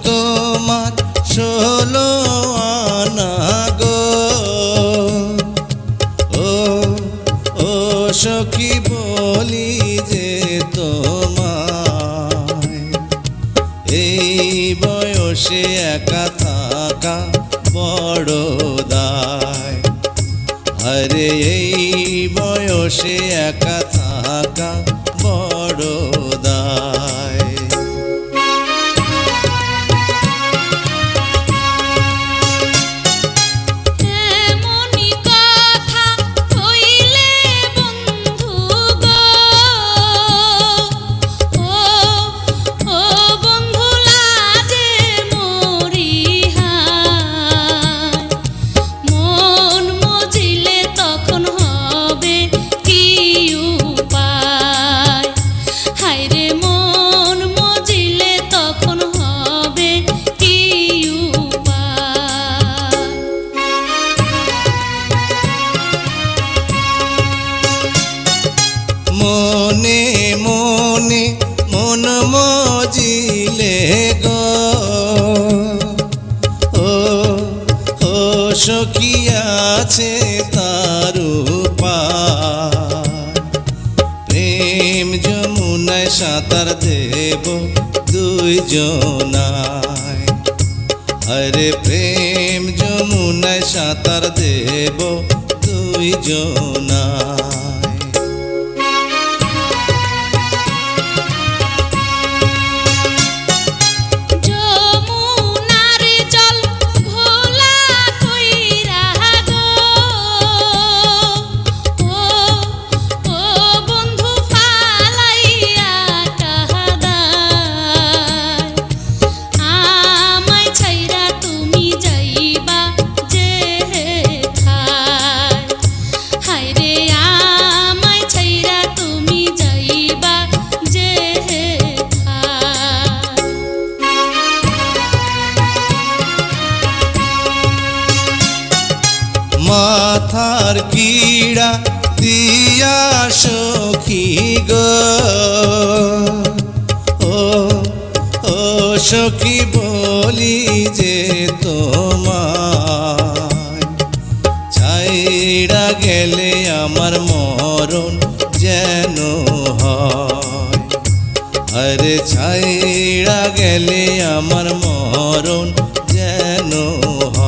তোমার 16 আনা গো। ও ও সখী বলি যে তোমায়, এই বয়সে একা থাকা বড় দায়। আরে এই বয়সে একা থাকা বড় দায়। মনে মনে মন মজিলে গো। ও ও সখী আছে তার উপায়, প্রেম যমুনায় সাঁতার দেব দুইজনায়। আরে প্রেম যমুনায় সাঁতার দেব দুইজনায়। মাথার কিড়া দিয়া সখী গো। ও ও সখী বলি যে তোমায়, ছাইড়া গেলে আমার মরণ যেন হয়। আরে ছাইড়া গেলে আমার মরণ যেন হয়।